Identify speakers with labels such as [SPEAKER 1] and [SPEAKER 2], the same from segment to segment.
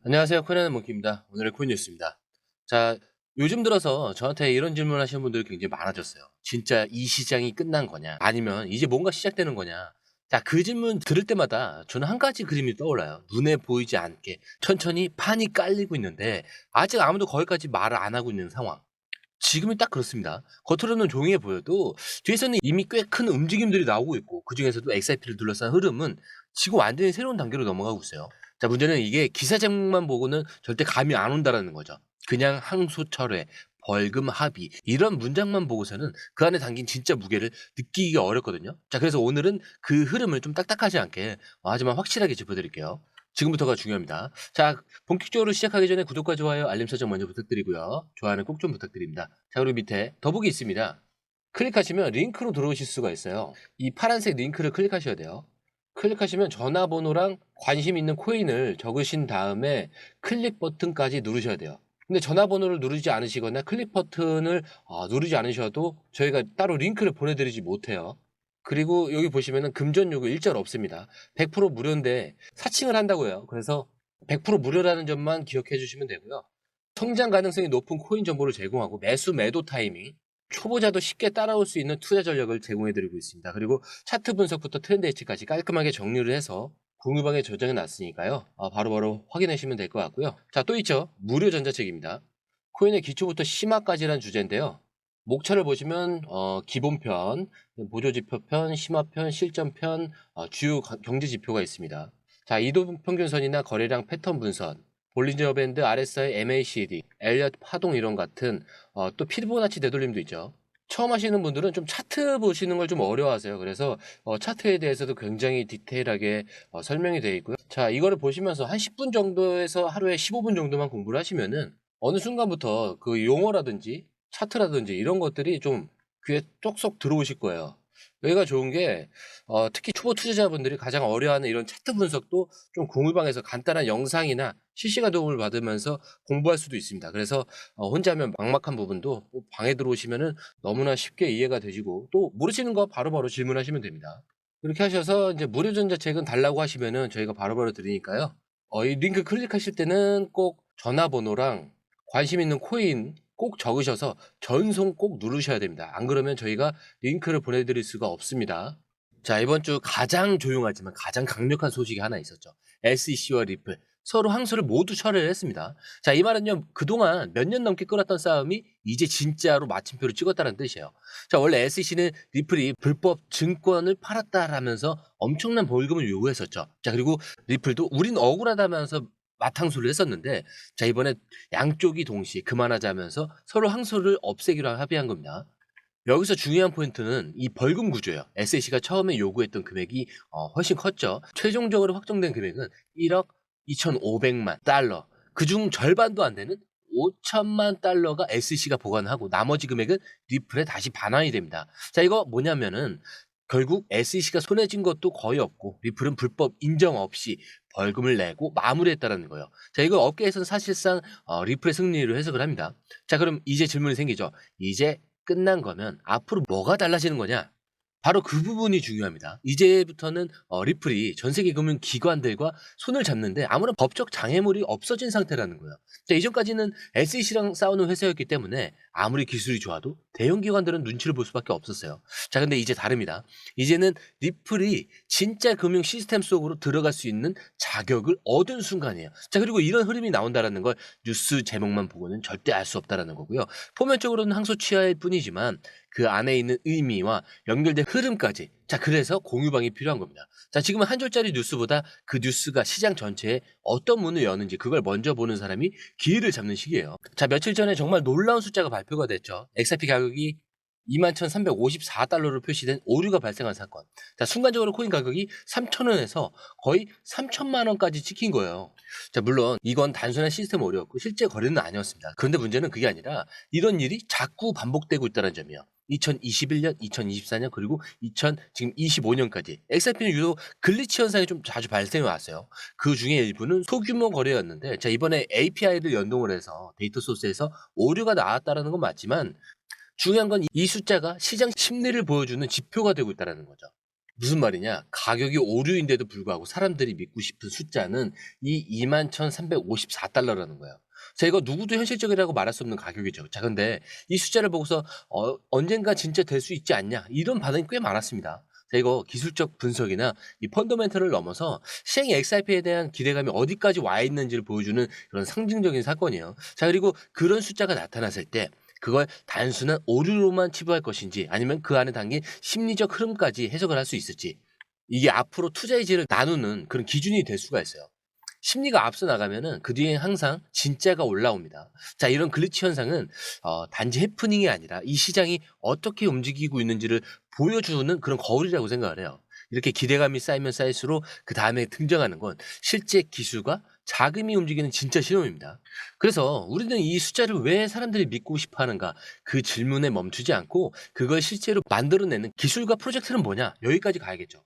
[SPEAKER 1] 안녕하세요. 코인하는 몽키입니다. 오늘의 코인 뉴스입니다. 자, 요즘 들어서 저한테 이런 질문 하시는 분들이 굉장히 많아졌어요. 진짜 이 시장이 끝난 거냐? 아니면 이제 뭔가 시작되는 거냐? 자, 그 질문 들을 때마다 저는 한 가지 그림이 떠올라요. 눈에 보이지 않게 천천히 판이 깔리고 있는데 아직 아무도 거기까지 말을 안 하고 있는 상황. 지금이 딱 그렇습니다. 겉으로는 조용해 보여도 뒤에서는 이미 꽤 큰 움직임들이 나오고 있고 그중에서도 XRP를 둘러싼 흐름은 지금 완전히 새로운 단계로 넘어가고 있어요. 자, 문제는 이게 기사 제목만 보고는 절대 감이 안 온다라는 거죠. 그냥 항소철회, 벌금 합의 이런 문장만 보고서는 그 안에 담긴 진짜 무게를 느끼기가 어렵거든요. 자, 그래서 오늘은 그 흐름을 좀 딱딱하지 않게 하지만 확실하게 짚어드릴게요. 지금부터가 중요합니다. 자, 본격적으로 시작하기 전에 구독과 좋아요, 알림 설정 먼저 부탁드리고요. 좋아요는 꼭 좀 부탁드립니다. 자, 그리고 밑에 더보기 있습니다. 클릭하시면 링크로 들어오실 수가 있어요. 이 파란색 링크를 클릭하셔야 돼요. 클릭하시면 전화번호랑 관심 있는 코인을 적으신 다음에 클릭 버튼까지 누르셔야 돼요. 근데 전화번호를 누르지 않으시거나 클릭 버튼을 누르지 않으셔도 저희가 따로 링크를 보내드리지 못해요. 그리고 여기 보시면은 금전 요구 일절 없습니다. 100% 무료인데 사칭을 한다고요. 그래서 100% 무료라는 점만 기억해 주시면 되고요. 성장 가능성이 높은 코인 정보를 제공하고 매수 매도 타이밍, 초보자도 쉽게 따라올 수 있는 투자 전략을 제공해 드리고 있습니다. 그리고 차트 분석부터 트렌드 예측까지 깔끔하게 정리를 해서 공유방에 저장해 놨으니까요. 바로바로 확인하시면 될 것 같고요. 자, 또 있죠. 무료 전자책입니다. 코인의 기초부터 심화까지란 주제인데요. 목차를 보시면 기본편, 보조지표편, 심화편, 실전편, 주요 경제 지표가 있습니다. 자, 이동평균선이나 거래량 패턴 분선, 볼린저 밴드, RSI, MACD, 엘리엇 파동 이론 같은 또 피보나치 되돌림도 있죠. 처음 하시는 분들은 좀 차트 보시는 걸 좀 어려워하세요. 그래서 차트에 대해서도 굉장히 디테일하게 설명이 되어 있고요. 자, 이거를 보시면서 한 10분 정도에서 하루에 15분 정도만 공부를 하시면은 어느 순간부터 그 용어라든지 차트라든지 이런 것들이 좀 귀에 쏙쏙 들어오실 거예요. 여기가 좋은 게 특히 초보 투자자분들이 가장 어려워하는 이런 차트 분석도 좀 공유방에서 간단한 영상이나 실시간 도움을 받으면서 공부할 수도 있습니다. 그래서 혼자 하면 막막한 부분도 방에 들어오시면은 너무나 쉽게 이해가 되시고 또 모르시는 거 바로바로 질문하시면 됩니다. 그렇게 하셔서 이제 무료 전자책은 달라고 하시면은 저희가 바로바로 드리니까요. 이 링크 클릭하실 때는 꼭 전화번호랑 관심 있는 코인 꼭 적으셔서 전송 꼭 누르셔야 됩니다. 안 그러면 저희가 링크를 보내드릴 수가 없습니다. 자, 이번 주 가장 조용하지만 가장 강력한 소식이 하나 있었죠. SEC와 리플 서로 항소를 모두 철회를 했습니다. 자, 이 말은요, 그동안 몇 년 넘게 끌었던 싸움이 이제 진짜로 마침표를 찍었다는 뜻이에요. 자, 원래 SEC는 리플이 불법 증권을 팔았다라면서 엄청난 벌금을 요구했었죠. 자, 그리고 리플도 우린 억울하다면서 맞항소를 했었는데, 자, 이번에 양쪽이 동시에 그만하자면서 서로 항소를 없애기로 합의한 겁니다. 여기서 중요한 포인트는 이 벌금 구조예요. SEC가 처음에 요구했던 금액이 훨씬 컸죠. 최종적으로 확정된 금액은 1억 2,500만 달러. 그중 절반도 안 되는 5천만 달러가 SEC가 보관하고 나머지 금액은 리플에 다시 반환이 됩니다. 자, 이거 뭐냐면은 결국 SEC가 손해진 것도 거의 없고 리플은 불법 인정 없이 벌금을 내고 마무리했다는 거예요. 자, 이거 업계에서는 사실상 리플의 승리로 해석을 합니다. 자, 그럼 이제 질문이 생기죠. 이제 끝난 거면 앞으로 뭐가 달라지는 거냐? 바로 그 부분이 중요합니다. 이제부터는 리플이 전 세계 금융 기관들과 손을 잡는데 아무런 법적 장애물이 없어진 상태라는 거예요. 자, 이전까지는 SEC랑 싸우는 회사였기 때문에 아무리 기술이 좋아도 대형 기관들은 눈치를 볼 수밖에 없었어요. 자, 근데 이제 다릅니다. 이제는 리플이 진짜 금융 시스템 속으로 들어갈 수 있는 자격을 얻은 순간이에요. 자, 그리고 이런 흐름이 나온다라는 걸 뉴스 제목만 보고는 절대 알 수 없다라는 거고요. 표면적으로는 항소 취하일 뿐이지만 그 안에 있는 의미와 연결된 흐름까지. 자, 그래서 공유방이 필요한 겁니다. 자, 지금은 한 줄짜리 뉴스보다 그 뉴스가 시장 전체에 어떤 문을 여는지 그걸 먼저 보는 사람이 기회를 잡는 시기예요. 자, 며칠 전에 정말 놀라운 숫자가 발표가 됐죠. XRP 가격이 21,354달러로 표시된 오류가 발생한 사건. 자, 순간적으로 코인 가격이 3,000원에서 거의 3천만 원까지 찍힌 거예요. 자, 물론 이건 단순한 시스템 오류였고 실제 거래는 아니었습니다. 그런데 문제는 그게 아니라 이런 일이 자꾸 반복되고 있다는 점이에요. 2021년, 2024년 그리고 지금 25년까지 XRP는 유독 글리치 현상이 좀 자주 발생해 왔어요. 그 중에 일부는 소규모 거래였는데 자, 이번에 API를 연동을 해서 데이터 소스에서 오류가 나왔다는 건 맞지만 중요한 건 이 숫자가 시장 심리를 보여주는 지표가 되고 있다는 거죠. 무슨 말이냐? 가격이 오류인데도 불구하고 사람들이 믿고 싶은 숫자는 이 21,354달러라는 거예요. 자, 이거 누구도 현실적이라고 말할 수 없는 가격이죠. 자, 근데 이 숫자를 보고서 언젠가 진짜 될 수 있지 않냐? 이런 반응이 꽤 많았습니다. 자, 이거 기술적 분석이나 이 펀더멘털을 넘어서 시장의 XRP에 대한 기대감이 어디까지 와 있는지를 보여주는 그런 상징적인 사건이에요. 자, 그리고 그런 숫자가 나타났을 때 그걸 단순한 오류로만 치부할 것인지 아니면 그 안에 담긴 심리적 흐름까지 해석을 할 수 있을지, 이게 앞으로 투자의 질을 나누는 그런 기준이 될 수가 있어요. 심리가 앞서 나가면은 그 뒤엔 항상 진짜가 올라옵니다. 자, 이런 글리치 현상은 단지 해프닝이 아니라 이 시장이 어떻게 움직이고 있는지를 보여주는 그런 거울이라고 생각을 해요. 이렇게 기대감이 쌓이면 쌓일수록 그 다음에 등장하는 건 실제 기술과 자금이 움직이는 진짜 신호입니다. 그래서 우리는 이 숫자를 왜 사람들이 믿고 싶어 하는가, 그 질문에 멈추지 않고 그걸 실제로 만들어내는 기술과 프로젝트는 뭐냐, 여기까지 가야겠죠.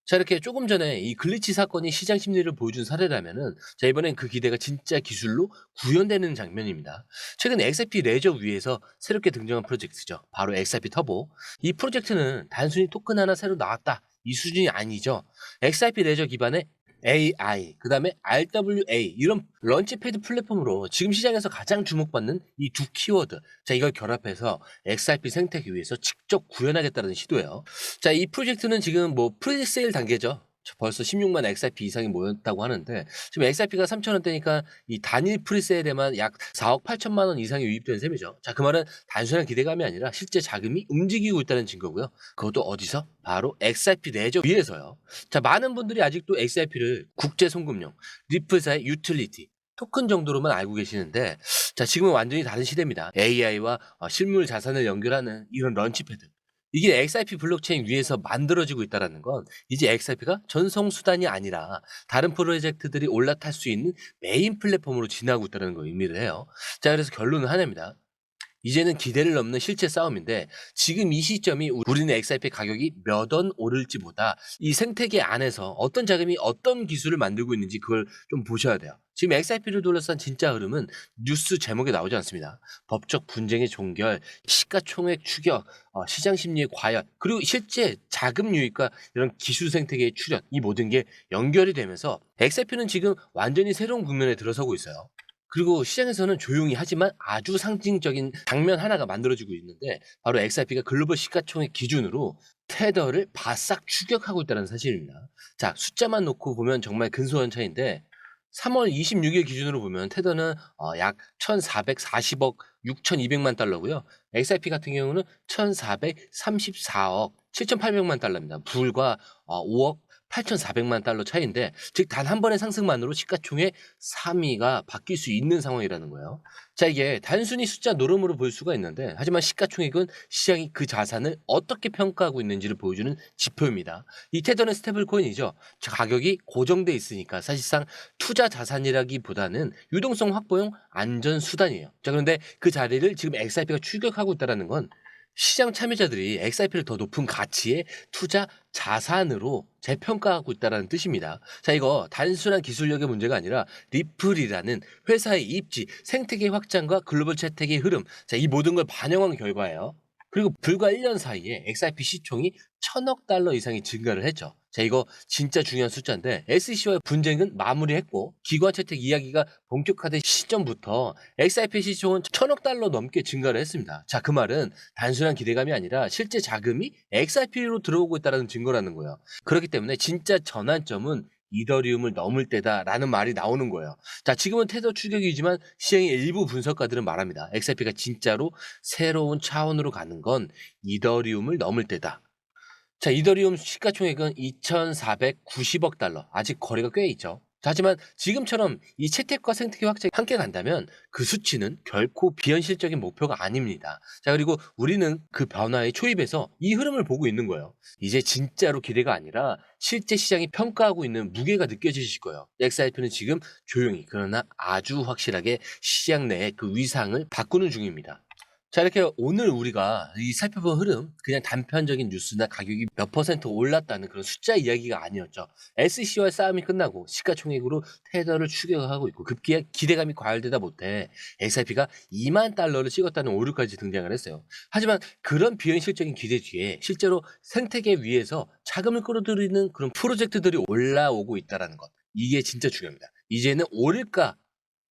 [SPEAKER 1] 자, 이렇게 조금 전에 이 글리치 사건이 시장 심리를 보여준 사례라면은, 자, 이번엔 그 기대가 진짜 기술로 구현되는 장면입니다. 최근 XRP 레저 위에서 새롭게 등장한 프로젝트죠. 바로 XRP 터보. 이 프로젝트는 단순히 토큰 하나 새로 나왔다, 이 수준이 아니죠. XRP 레저 기반의 AI, 그 다음에 RWA, 이런 런치패드 플랫폼으로 지금 시장에서 가장 주목받는 이 두 키워드, 자, 이걸 결합해서 XRP 생태계 위에서 직접 구현하겠다는 시도예요. 자, 이 프로젝트는 지금 뭐 프리세일 단계죠. 벌써 16만 XRP 이상이 모였다고 하는데, 지금 XRP가 3,000원대니까 이 단일 프리세일에만 약 4억 8천만 원 이상이 유입된 셈이죠. 자, 그 말은 단순한 기대감이 아니라 실제 자금이 움직이고 있다는 증거고요. 그것도 어디서? 바로 XRP 레저 위에서요. 자, 많은 분들이 아직도 XRP를 국제 송금용, 리플사의 유틸리티, 토큰 정도로만 알고 계시는데, 자, 지금은 완전히 다른 시대입니다. AI와 실물 자산을 연결하는 이런 런치패드, 이게 XRP 블록체인 위에서 만들어지고 있다는 건 이제 XRP가 전송 수단이 아니라 다른 프로젝트들이 올라탈 수 있는 메인 플랫폼으로 진화하고 있다는 걸 의미를 해요. 자, 그래서 결론은 하나입니다. 이제는 기대를 넘는 실제 싸움인데, 지금 이 시점이 우리는 XRP 가격이 몇 원 오를지보다 이 생태계 안에서 어떤 자금이 어떤 기술을 만들고 있는지 그걸 좀 보셔야 돼요. 지금 XRP를 둘러싼 진짜 흐름은 뉴스 제목에 나오지 않습니다. 법적 분쟁의 종결, 시가총액 추격, 시장 심리의 과열, 그리고 실제 자금 유입과 이런 기술 생태계의 출현, 이 모든 게 연결이 되면서 XRP는 지금 완전히 새로운 국면에 들어서고 있어요. 그리고 시장에서는 조용히 하지만 아주 상징적인 장면 하나가 만들어지고 있는데, 바로 XRP가 글로벌 시가총액 기준으로 테더를 바싹 추격하고 있다는 사실입니다. 자, 숫자만 놓고 보면 정말 근소한 차이인데, 3월 26일 기준으로 보면 테더는 약 1,440억 6,200만 달러고요. XRP 같은 경우는 1,434억 7,800만 달러입니다. 불과 5억 8,400만 달러 차이인데, 즉 단 한 번의 상승만으로 시가총액 3위가 바뀔 수 있는 상황이라는 거예요. 자, 이게 단순히 숫자 노름으로 볼 수가 있는데, 하지만 시가총액은 시장이 그 자산을 어떻게 평가하고 있는지를 보여주는 지표입니다. 이 테더는 스테이블 코인이죠. 가격이 고정돼 있으니까 사실상 투자 자산이라기보다는 유동성 확보용 안전 수단이에요. 자, 그런데 그 자리를 지금 XRP가 추격하고 있다는 건 시장 참여자들이 XRP를 더 높은 가치의 투자 자산으로 재평가하고 있다는 뜻입니다. 자, 이거 단순한 기술력의 문제가 아니라 리플이라는 회사의 입지, 생태계 확장과 글로벌 채택의 흐름, 자, 이 모든 걸 반영한 결과예요. 그리고 불과 1년 사이에 XRP 시총이 1,000억 달러 이상이 증가를 했죠. 자, 이거 진짜 중요한 숫자인데, SEC와의 분쟁은 마무리했고 기관 채택 이야기가 본격화된 시점부터 XRP 시총은 1,000억 달러 넘게 증가를 했습니다. 자, 그 말은 단순한 기대감이 아니라 실제 자금이 XRP로 들어오고 있다는 증거라는 거예요. 그렇기 때문에 진짜 전환점은 이더리움을 넘을 때다라는 말이 나오는 거예요. 자, 지금은 테더 추격이지만 시장의 일부 분석가들은 말합니다. XRP가 진짜로 새로운 차원으로 가는 건 이더리움을 넘을 때다. 자, 이더리움 시가총액은 2,490억 달러. 아직 거리가 꽤 있죠. 자, 하지만 지금처럼 이 채택과 생태계 확장이 함께 간다면 그 수치는 결코 비현실적인 목표가 아닙니다. 자, 그리고 우리는 그 변화의 초입에서 이 흐름을 보고 있는 거예요. 이제 진짜로 기대가 아니라 실제 시장이 평가하고 있는 무게가 느껴지실 거예요. XRP는 지금 조용히 그러나 아주 확실하게 시장 내의 그 위상을 바꾸는 중입니다. 자, 이렇게 오늘 우리가 이 살펴본 흐름, 그냥 단편적인 뉴스나 가격이 몇 퍼센트 올랐다는 그런 숫자 이야기가 아니었죠. SC와의 싸움이 끝나고 시가총액으로 테더를 추격하고 있고 급기야 기대감이 과열되다 못해 SIP가 2만 달러를 찍었다는 오류까지 등장을 했어요. 하지만 그런 비현실적인 기대 뒤에 실제로 생태계 위에서 자금을 끌어들이는 그런 프로젝트들이 올라오고 있다는 것. 이게 진짜 중요합니다. 이제는 오를까?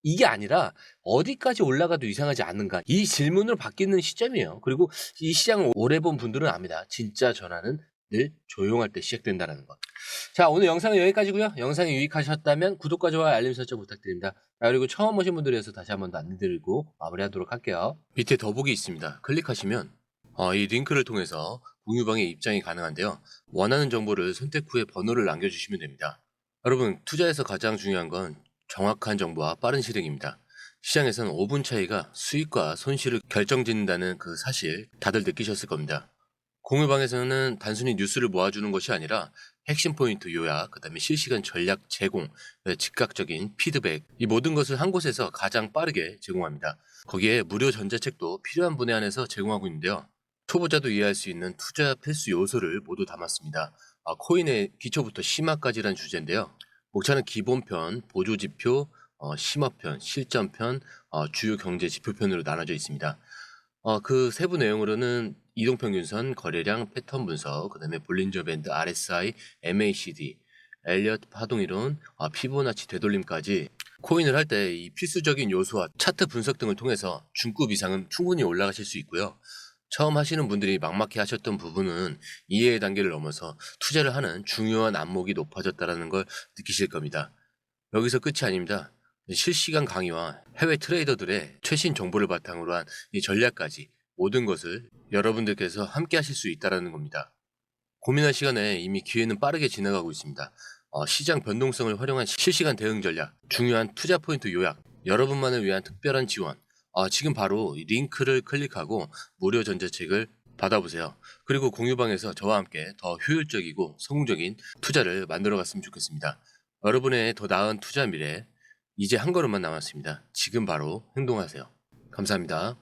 [SPEAKER 1] 이게 아니라 어디까지 올라가도 이상하지 않는가? 이 질문으로 바뀌는 시점이에요. 그리고 이 시장을 오래 본 분들은 압니다. 진짜 전환은 늘 조용할 때 시작된다는 것. 자, 오늘 영상은 여기까지고요. 영상이 유익하셨다면 구독과 좋아요, 알림 설정 부탁드립니다. 자, 그리고 처음 오신 분들에서 다시 한번 더 안내드리고 마무리하도록 할게요. 밑에 더보기 있습니다. 클릭하시면 이 링크를 통해서 공유방에 입장이 가능한데요. 원하는 정보를 선택 후에 번호를 남겨주시면 됩니다. 여러분, 투자에서 가장 중요한 건 정확한 정보와 빠른 실행입니다. 시장에서는 5분 차이가 수익과 손실을 결정짓는다는 그 사실 다들 느끼셨을 겁니다. 공유방에서는 단순히 뉴스를 모아주는 것이 아니라 핵심 포인트 요약, 그다음에 실시간 전략 제공, 즉각적인 피드백, 이 모든 것을 한 곳에서 가장 빠르게 제공합니다. 거기에 무료 전자책도 필요한 분에 한해서 제공하고 있는데요. 초보자도 이해할 수 있는 투자 필수 요소를 모두 담았습니다. 코인의 기초부터 심화까지란 주제인데요. 목차는 기본편, 보조지표, 심화편, 실전편, 주요 경제 지표편으로 나눠져 있습니다. 그 세부 내용으로는 이동평균선, 거래량, 패턴 분석, 그 다음에 볼린저 밴드, RSI, MACD, 엘리엇 파동이론, 피보나치 되돌림까지 코인을 할 때 이 필수적인 요소와 차트 분석 등을 통해서 중급 이상은 충분히 올라가실 수 있고요. 처음 하시는 분들이 막막해 하셨던 부분은 이해의 단계를 넘어서 투자를 하는 중요한 안목이 높아졌다는 걸 느끼실 겁니다. 여기서 끝이 아닙니다. 실시간 강의와 해외 트레이더들의 최신 정보를 바탕으로 한 이 전략까지 모든 것을 여러분들께서 함께 하실 수 있다는 겁니다. 고민할 시간에 이미 기회는 빠르게 지나가고 있습니다. 시장 변동성을 활용한 실시간 대응 전략, 중요한 투자 포인트 요약, 여러분만을 위한 특별한 지원. 지금 바로 이 링크를 클릭하고 무료 전자책을 받아보세요. 그리고 공유방에서 저와 함께 더 효율적이고 성공적인 투자를 만들어 갔으면 좋겠습니다. 여러분의 더 나은 투자 미래, 이제 한 걸음만 남았습니다. 지금 바로 행동하세요. 감사합니다.